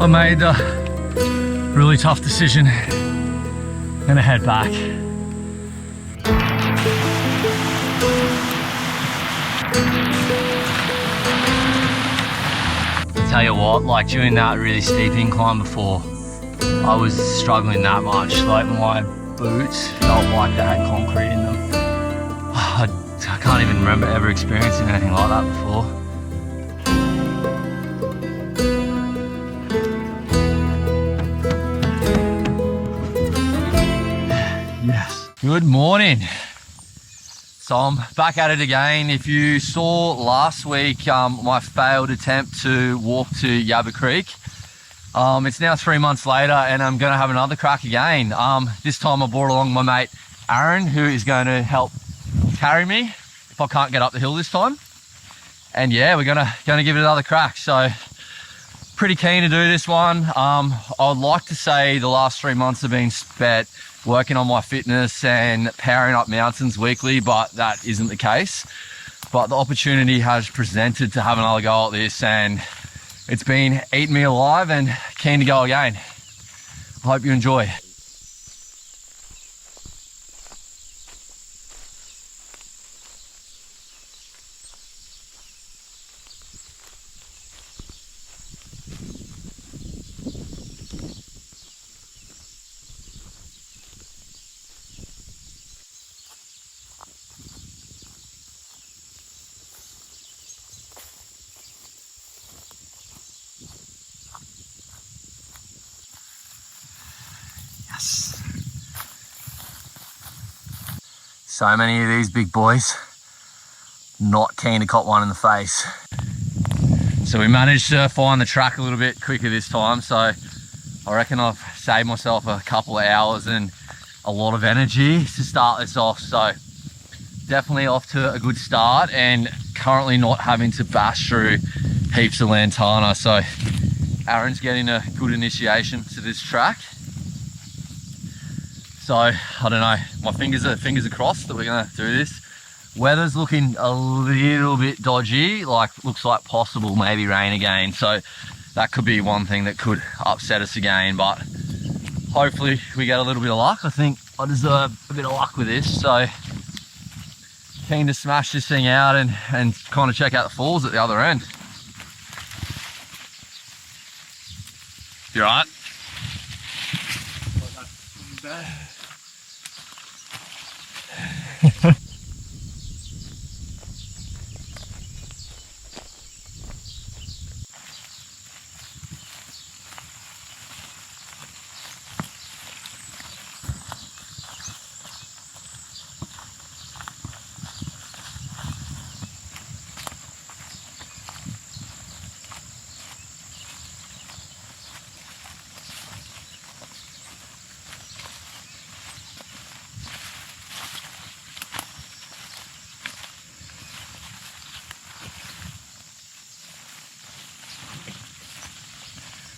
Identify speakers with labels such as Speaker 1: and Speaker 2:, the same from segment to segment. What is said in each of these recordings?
Speaker 1: I made the really tough decision. I'm gonna head back. Tell you what, like during that really steep incline before, I was struggling that much. Like my boots felt like they had concrete in them. I can't even remember ever experiencing anything like that before. Yes. Good morning. So I'm back at it again. If you saw last week my failed attempt to walk to Yabba Creek, it's now 3 months later and I'm going to have another crack again. This time I brought along my mate Aaron, who is going to help carry me if I can't get up the hill this time. And yeah, we're gonna give it another crack. So pretty keen to do this one. I would like to say the last 3 months have been spent working on my fitness and powering up mountains weekly, but that isn't the case. But the opportunity has presented to have another go at this, and it's been eating me alive and keen to go again. I hope you enjoy. So many of these big boys, not keen to cop one in the face. So we managed to find the track a little bit quicker this time. So I reckon I've saved myself a couple of hours and a lot of energy to start this off. So definitely off to a good start and currently not having to bash through heaps of lantana. So Aaron's getting a good initiation to this track. So I don't know, my fingers are crossed that we're gonna do this. Weather's looking a little bit dodgy, like looks like possible maybe rain again. So that could be one thing that could upset us again, but hopefully we get a little bit of luck. I think I deserve a bit of luck with this. So keen to smash this thing out and kind of check out the falls at the other end. You all right?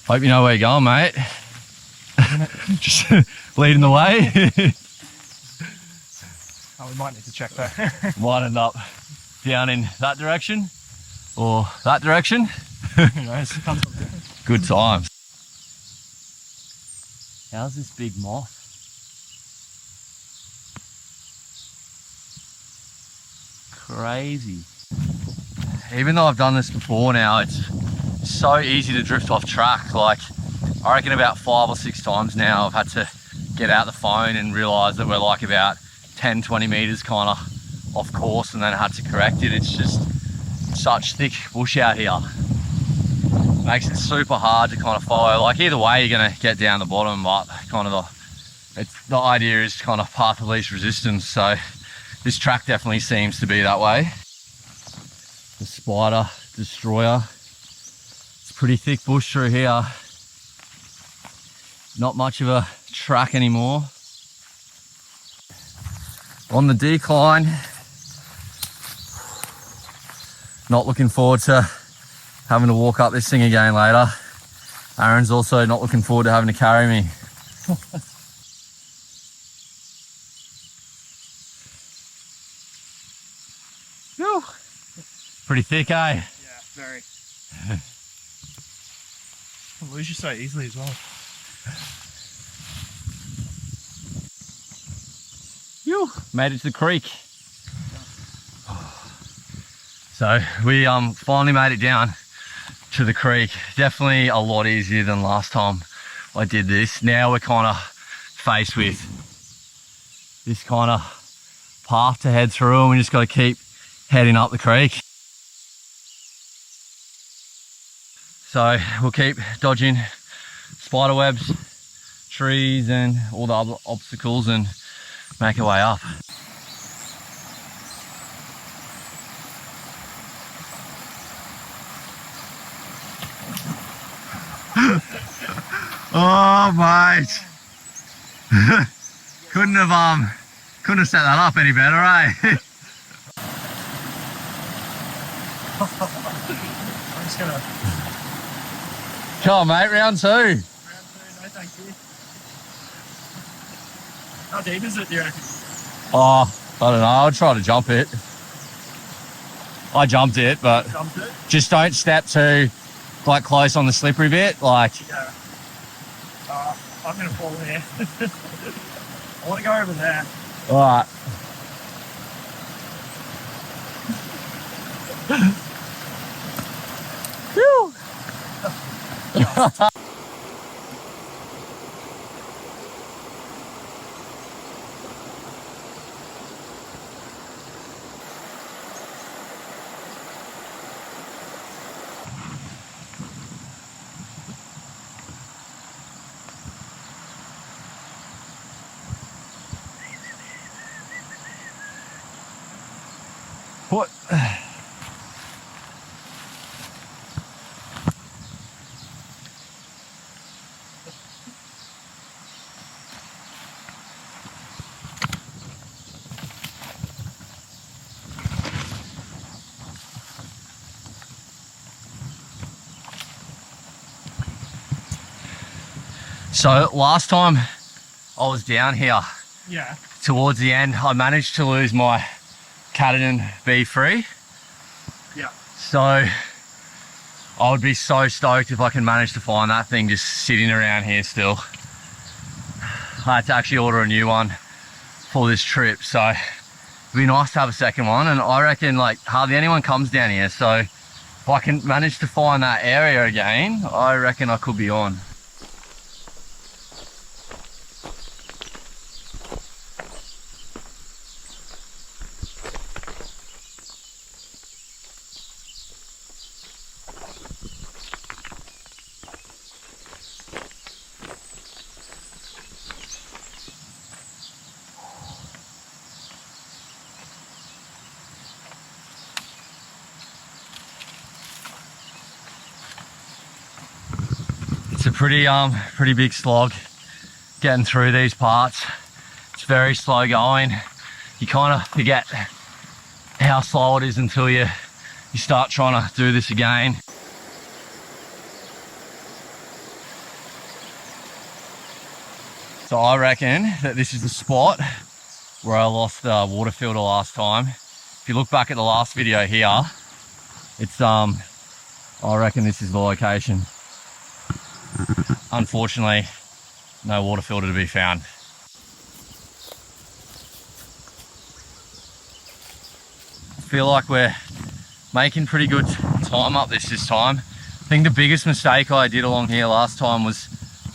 Speaker 1: Hope you know where you're going, mate. Just leading the way.
Speaker 2: Oh, we might need to check that.
Speaker 1: Might end up down in that direction or that direction.
Speaker 2: Who knows?
Speaker 1: Good times. How's this big moth? Crazy. Even though I've done this before now, it's so easy to drift off track. Like I reckon about 5 or 6 times now I've had to get out the phone and realise that we're like about 10-20 metres kind of off course, and then I had to correct it. It's just such thick bush out here. Makes it super hard to kind of follow. Like either way you're going to get down the bottom, but kind of the idea is kind of path of least resistance. So this track definitely seems to be that way. The Spider Destroyer. Pretty thick bush through here. Not much of a track anymore. On the decline. Not looking forward to having to walk up this thing again later. Aaron's also not looking forward to having to carry me. Pretty thick, eh?
Speaker 2: Yeah, very. I'll lose you so easily as well.
Speaker 1: Phew, made it to the creek. So we finally made it down to the creek. Definitely a lot easier than last time I did this. Now we're kind of faced with this kind of path to head through, and we just got to keep heading up the creek. So we'll keep dodging spider webs, trees and all the other obstacles and make our way up. Oh mate, couldn't have set that up any better, eh?
Speaker 2: I'm just gonna.
Speaker 1: Come on mate, round two.
Speaker 2: Round 2, no thank you. How deep is it, do you reckon?
Speaker 1: Oh, I don't know, I'll try to jump it. I jumped it, but
Speaker 2: Jumped it?
Speaker 1: just don't step too like close on the slippery bit, like.
Speaker 2: Yeah. I'm gonna fall there. I want to go over there.
Speaker 1: Alright. Phew. What? So last time I was down here,
Speaker 2: Yeah.
Speaker 1: towards the end, I managed to lose my Cadden B3.
Speaker 2: Yeah.
Speaker 1: So I would be so stoked if I can manage to find that thing just sitting around here still. I had to actually order a new one for this trip, so it'd be nice to have a second one. And I reckon like hardly anyone comes down here, so if I can manage to find that area again, I reckon I could be on. It's a pretty big slog getting through these parts. It's very slow going. You kind of forget how slow it is until you start trying to do this again. So I reckon that this is the spot where I lost the water filter last time. If you look back at the last video here, it's I reckon this is the location. Unfortunately, no water filter to be found. I feel like we're making pretty good time up this time. I think the biggest mistake I did along here last time was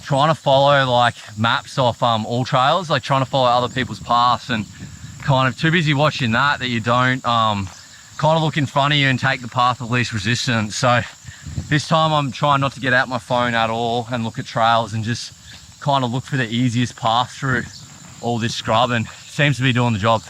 Speaker 1: trying to follow like maps off Alltrails, like trying to follow other people's paths, and kind of too busy watching that you don't kind of look in front of you and take the path of least resistance. So this time I'm trying not to get out my phone at all and look at trails and just kind of look for the easiest path through all this scrub, and it seems to be doing the job.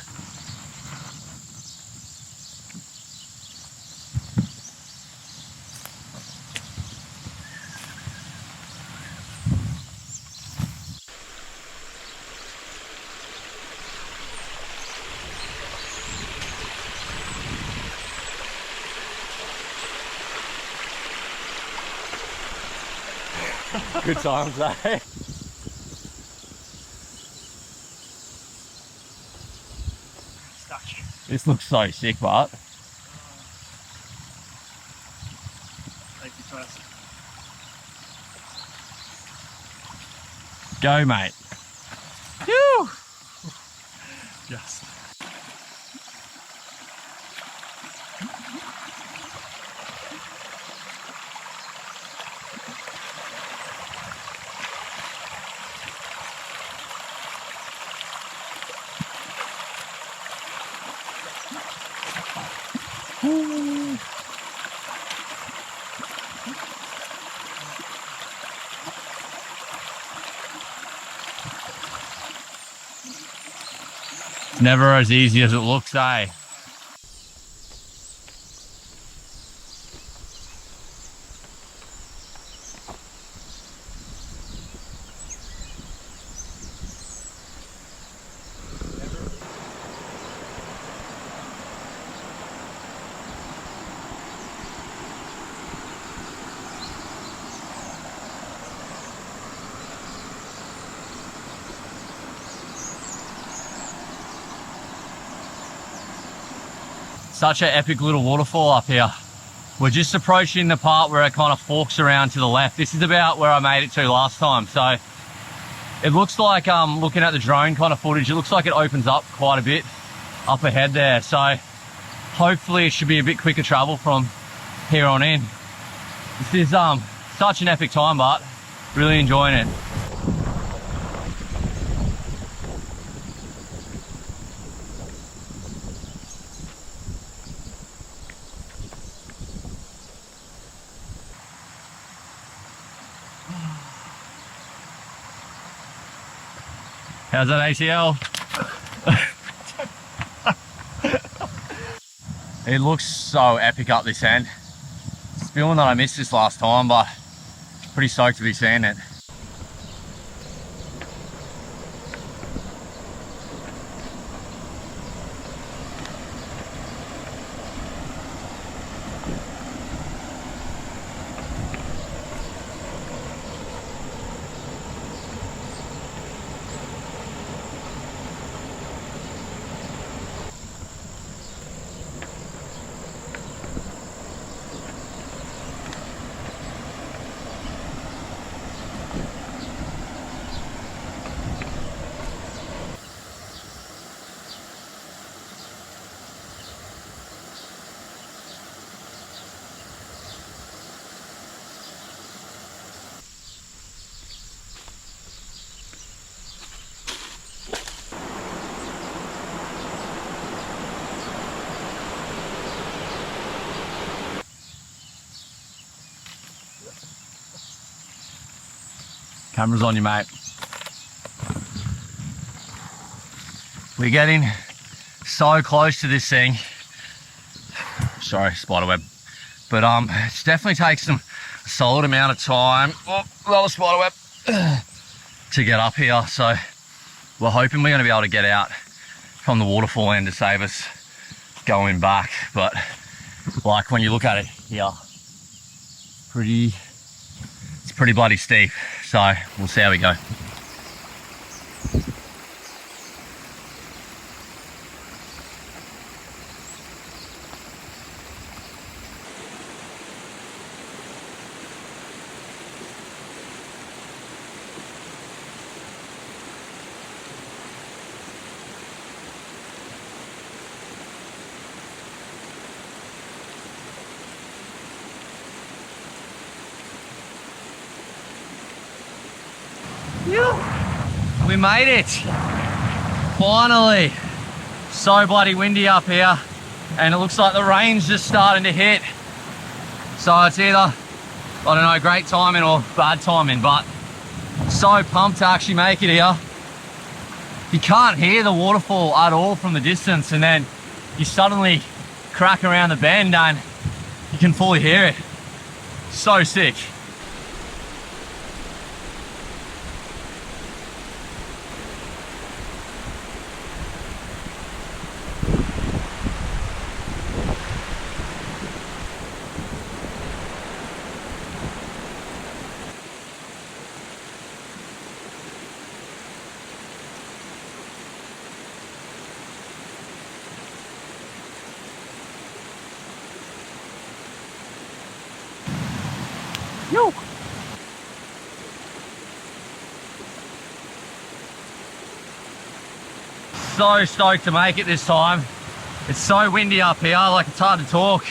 Speaker 1: Good times, eh?
Speaker 2: Stuck.
Speaker 1: This looks so sick, but
Speaker 2: Safety first.
Speaker 1: Go, mate. Phew.
Speaker 2: Yes.
Speaker 1: Never as easy as it looks, eh? Such an epic little waterfall up here. We're just approaching the part where it kind of forks around to the left. This is about where I made it to last time. So it looks like, looking at the drone kind of footage, it looks like it opens up quite a bit up ahead there. So hopefully it should be a bit quicker travel from here on in. This is such an epic time, but really enjoying it. How's that ACL? It looks so epic up this end. It's feeling that I missed this last time, but pretty stoked to be seeing it. Camera's on you, mate. We're getting so close to this thing. Sorry, spiderweb. But it definitely takes a solid amount of time. Oh, another spiderweb. To get up here. So we're hoping we're going to be able to get out from the waterfall end to save us going back. But like when you look at it here, it's pretty bloody steep. So we'll see how we go. We made it, finally. So bloody windy up here, and it looks like the rain's just starting to hit. So it's either, I don't know, great timing or bad timing, but so pumped to actually make it here. You can't hear the waterfall at all from the distance, and then you suddenly crack around the bend and you can fully hear it. So sick. so stoked to make it this time. It's so windy up here, like it's hard to talk.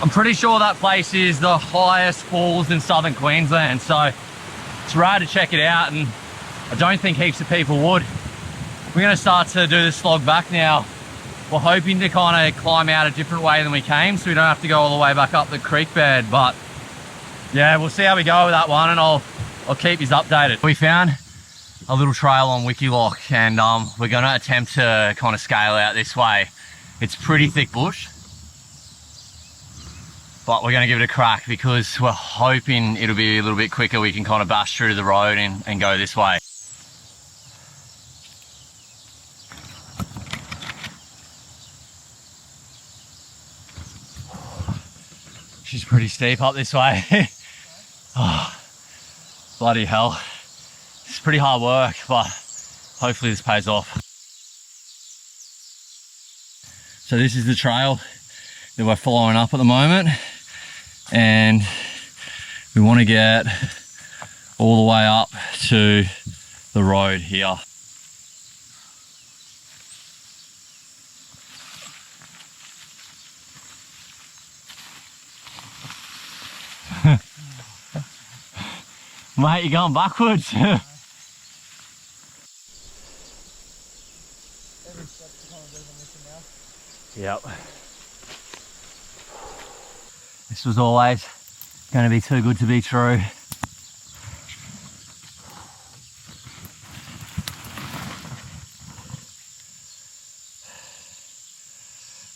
Speaker 1: I'm pretty sure that place is the highest falls in southern Queensland, so it's rad to check it out, and I don't think heaps of people would. We're gonna start to do the slog back now. We're hoping to kind of climb out a different way than we came, so we don't have to go all the way back up the creek bed, but yeah, we'll see how we go with that one, and I'll keep you updated. We found a little trail on Wikiloc, and we're gonna attempt to kind of scale out this way. It's pretty thick bush, but we're gonna give it a crack because we're hoping it'll be a little bit quicker. We can kind of bash through the road and go this way. She's pretty steep up this way. Oh, bloody hell. It's pretty hard work, but hopefully this pays off. So this is the trail that we're following up at the moment, and we want to get all the way up to the road here. Mate, you're going backwards. Yep. This was always going to be too good to be true.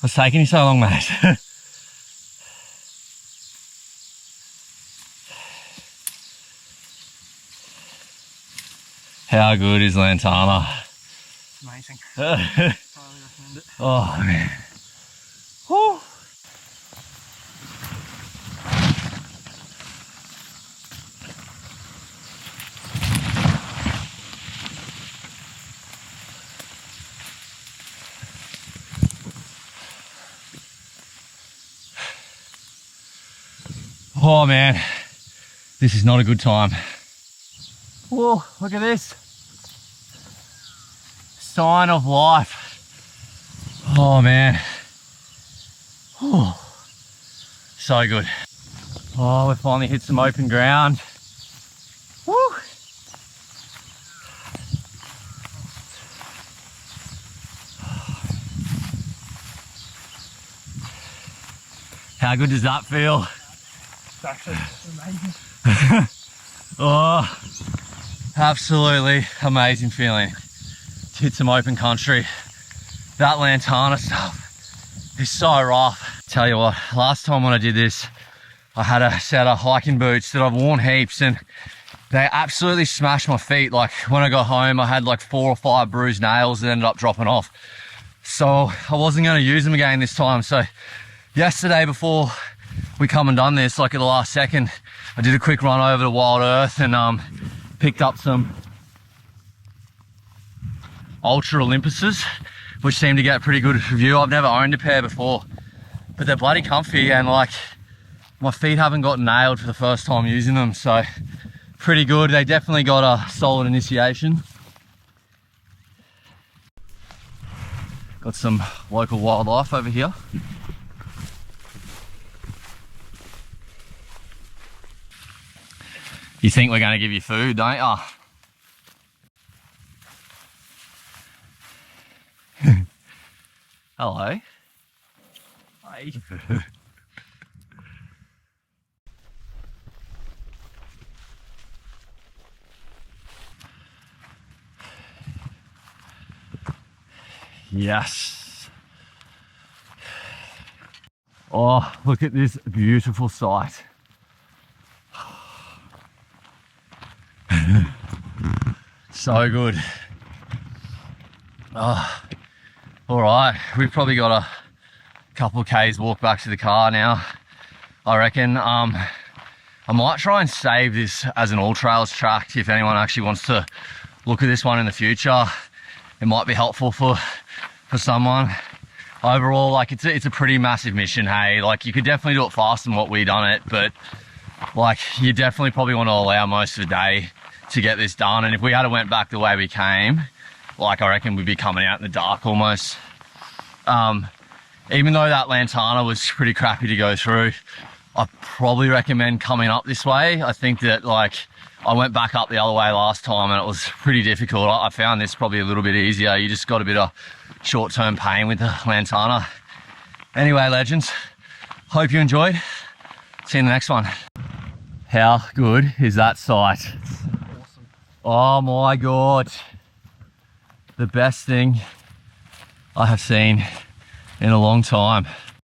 Speaker 1: What's taking you so long, mate? How good is Lantana?
Speaker 2: It's amazing. Highly recommend it.
Speaker 1: Oh man. Whew. Oh man, this is not a good time. Whoa, look at this. Sign of life. Oh man. Whew. So good. Oh, we finally hit some open ground. Woo. How good does that feel?
Speaker 2: It's actually amazing.
Speaker 1: Oh, absolutely amazing feeling to hit some open country. That Lantana stuff is so rough. Tell you what, last time when I did this, I had a set of hiking boots that I've worn heaps, and they absolutely smashed my feet. Like when I got home, I had like 4 or 5 bruised nails that ended up dropping off. So I wasn't going to use them again this time. So yesterday, before we come and done this, like at the last second, I did a quick run over to Wild Earth and picked up some Ultra Olympuses, which seem to get a pretty good review. I've never owned a pair before, but they're bloody comfy, and like my feet haven't got nailed for the first time using them, so pretty good. They definitely got a solid initiation. Got some local wildlife over here. You think we're going to give you food, don't you? Hello. Hi. Yes. Oh, look at this beautiful sight. So good. Oh, all right, we've probably got a couple of Ks walk back to the car now, I reckon. I might try and save this as an Alltrails track if anyone actually wants to look at this one in the future. It might be helpful for someone. Overall, like it's a pretty massive mission, hey? Like you could definitely do it faster than what we done it, but like you definitely probably want to allow most of the day to get this done. And if we had went back the way we came, like I reckon we'd be coming out in the dark almost. Even though that lantana was pretty crappy to go through, I probably recommend coming up this way. I think that, like, I went back up the other way last time and it was pretty difficult. I found this probably a little bit easier. You just got a bit of short-term pain with the lantana. Anyway, legends, hope you enjoyed. See you in the next one. How good is that sight?
Speaker 2: Awesome.
Speaker 1: Oh my God. The best thing I have seen in a long time.